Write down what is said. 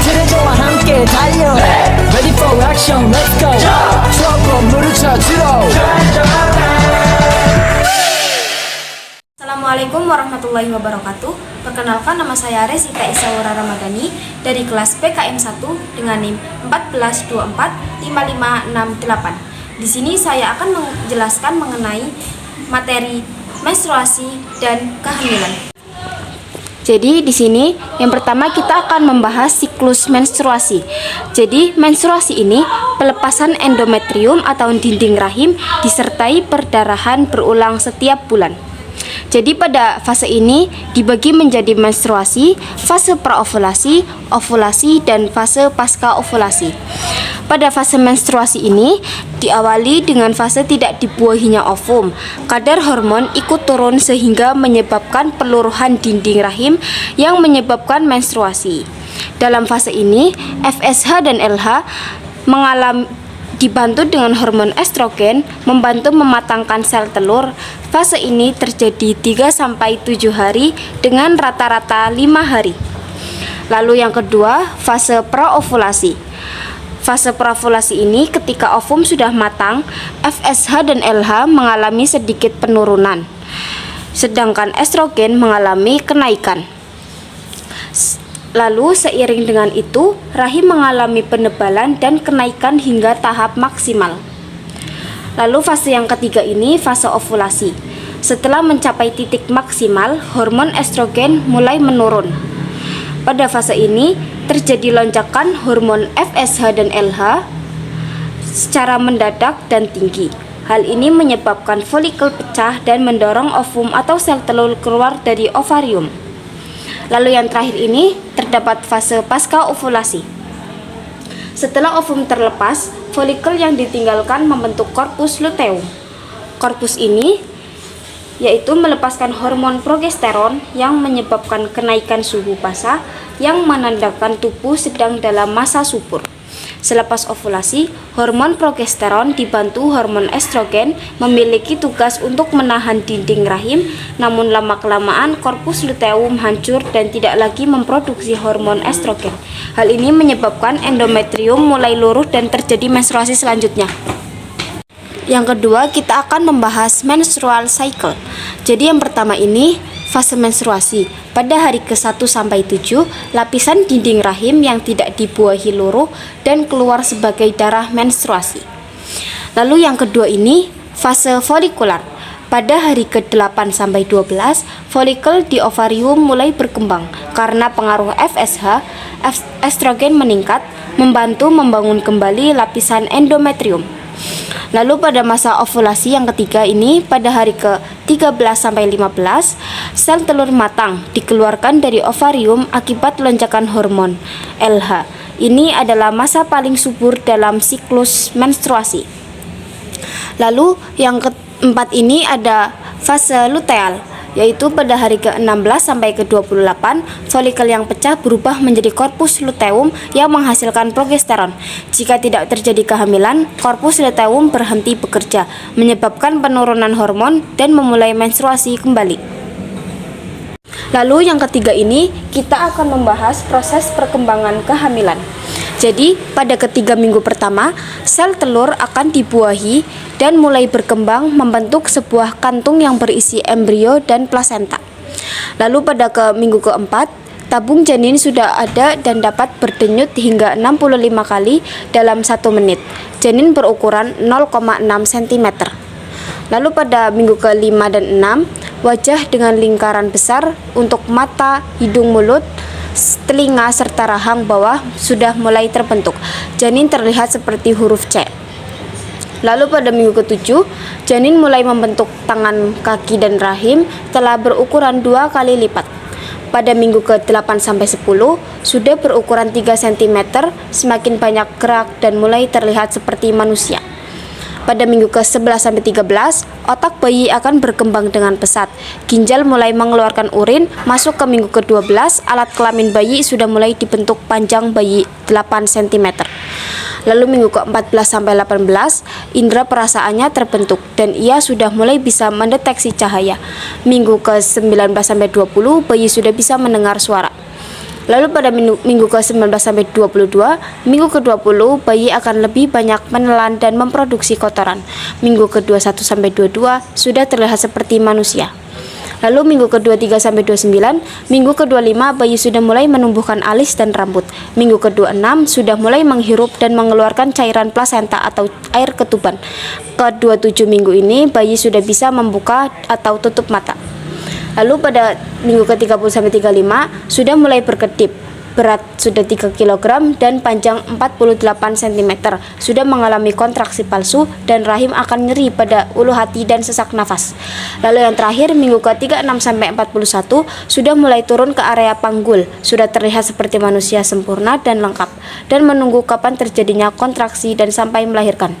트레저와 함께 달려 Ready for action, let's go 추억과 물을 찾으러 Assalamualaikum warahmatullahi wabarakatuh. Perkenalkan, nama saya Resita Isaura Ramadhani dari kelas PKM 1 dengan NIM 14245568. Di sini saya akan menjelaskan mengenai materi menstruasi dan kehamilan. Jadi di sini yang pertama kita akan membahas siklus menstruasi. Jadi menstruasi ini pelepasan endometrium atau dinding rahim disertai perdarahan berulang setiap bulan. Jadi pada fase ini dibagi menjadi menstruasi, fase praovulasi, ovulasi, dan fase pasca ovulasi. Pada fase menstruasi ini diawali dengan fase tidak dibuahinya ovum. Kadar hormon ikut turun sehingga menyebabkan peluruhan dinding rahim yang menyebabkan menstruasi. Dalam fase ini, FSH dan LH dibantu dengan hormon estrogen membantu mematangkan sel telur. Fase ini terjadi 3-7 hari dengan rata-rata 5 hari. Lalu yang kedua, fase praovulasi. Fase praovulasi ini ketika ovum sudah matang, FSH dan LH mengalami sedikit penurunan, sedangkan estrogen mengalami kenaikan. Lalu seiring dengan itu, rahim mengalami penebalan dan kenaikan hingga tahap maksimal. Lalu fase yang ketiga ini fase ovulasi. Setelah mencapai titik maksimal, hormon estrogen mulai menurun. Pada fase ini terjadi lonjakan hormon FSH dan LH secara mendadak dan tinggi. Hal ini menyebabkan folikel pecah dan mendorong ovum atau sel telur keluar dari ovarium. Lalu yang terakhir ini terdapat fase pasca ovulasi. Setelah ovum terlepas, folikel yang ditinggalkan membentuk korpus luteum. Korpus ini yaitu melepaskan hormon progesteron yang menyebabkan kenaikan suhu pasah yang menandakan tubuh sedang dalam masa subur. Selepas ovulasi, hormon progesteron dibantu hormon estrogen memiliki tugas untuk menahan dinding rahim, namun lama-kelamaan korpus luteum hancur dan tidak lagi memproduksi hormon estrogen. Hal ini menyebabkan endometrium mulai luruh dan terjadi menstruasi selanjutnya. Yang kedua, kita akan membahas menstrual cycle. Jadi yang pertama ini fase menstruasi. Pada hari ke-1 sampai 7, lapisan dinding rahim yang tidak dibuahi luruh dan keluar sebagai darah menstruasi. Lalu yang kedua ini fase folikular. Pada hari ke-8 sampai 12, folikel di ovarium mulai berkembang. Karena pengaruh FSH, estrogen meningkat, membantu membangun kembali lapisan endometrium. Lalu pada masa ovulasi yang ketiga ini, pada hari ke-13 sampai 15, sel telur matang dikeluarkan dari ovarium akibat lonjakan hormon LH. Ini adalah masa paling subur dalam siklus menstruasi. Lalu yang keempat ini ada fase luteal, yaitu pada hari ke-16 sampai ke-28, folikel yang pecah berubah menjadi korpus luteum yang menghasilkan progesteron. Jika tidak terjadi kehamilan, korpus luteum berhenti bekerja, menyebabkan penurunan hormon dan memulai menstruasi kembali. Lalu yang ketiga ini, kita akan membahas proses perkembangan kehamilan. Jadi, pada ketiga minggu pertama, sel telur akan dibuahi dan mulai berkembang membentuk sebuah kantung yang berisi embrio dan plasenta. Lalu pada minggu keempat, tabung janin sudah ada dan dapat berdenyut hingga 65 kali dalam 1 menit. Janin berukuran 0,6 cm. Lalu pada minggu ke-5 dan 6, wajah dengan lingkaran besar untuk mata, hidung, mulut, telinga, serta rahang bawah sudah mulai terbentuk. Janin terlihat seperti huruf C. Lalu pada minggu ke-7, janin mulai membentuk tangan, kaki, dan rahim telah berukuran 2 kali lipat. Pada minggu ke-8 sampai 10 sudah berukuran 3 cm, semakin banyak gerak dan mulai terlihat seperti manusia. Pada minggu ke-11 sampai 13, otak bayi akan berkembang dengan pesat. Ginjal mulai mengeluarkan urin. Masuk ke minggu ke-12, alat kelamin bayi sudah mulai dibentuk panjang bayi 8 cm. Lalu minggu ke-14 sampai 18, indera perasaannya terbentuk dan ia sudah mulai bisa mendeteksi cahaya. Minggu ke-19 sampai 20, bayi sudah bisa mendengar suara. Lalu pada minggu ke-19 sampai 22, minggu ke-20 bayi akan lebih banyak menelan dan memproduksi kotoran. Minggu ke-21 sampai 22 sudah terlihat seperti manusia. Lalu minggu ke-23 sampai 29, minggu ke-25 bayi sudah mulai menumbuhkan alis dan rambut. Minggu ke-26 sudah mulai menghirup dan mengeluarkan cairan plasenta atau air ketuban. Ke-27 minggu ini bayi sudah bisa membuka atau tutup mata. Lalu pada minggu ke-30 sampai 35 sudah mulai berkedip. Berat sudah 3 kg dan panjang 48 cm. Sudah mengalami kontraksi palsu dan rahim akan nyeri pada ulu hati dan sesak nafas. Lalu yang terakhir minggu ke-36 sampai 41 sudah mulai turun ke area panggul. Sudah terlihat seperti manusia sempurna dan lengkap dan menunggu kapan terjadinya kontraksi dan sampai melahirkan.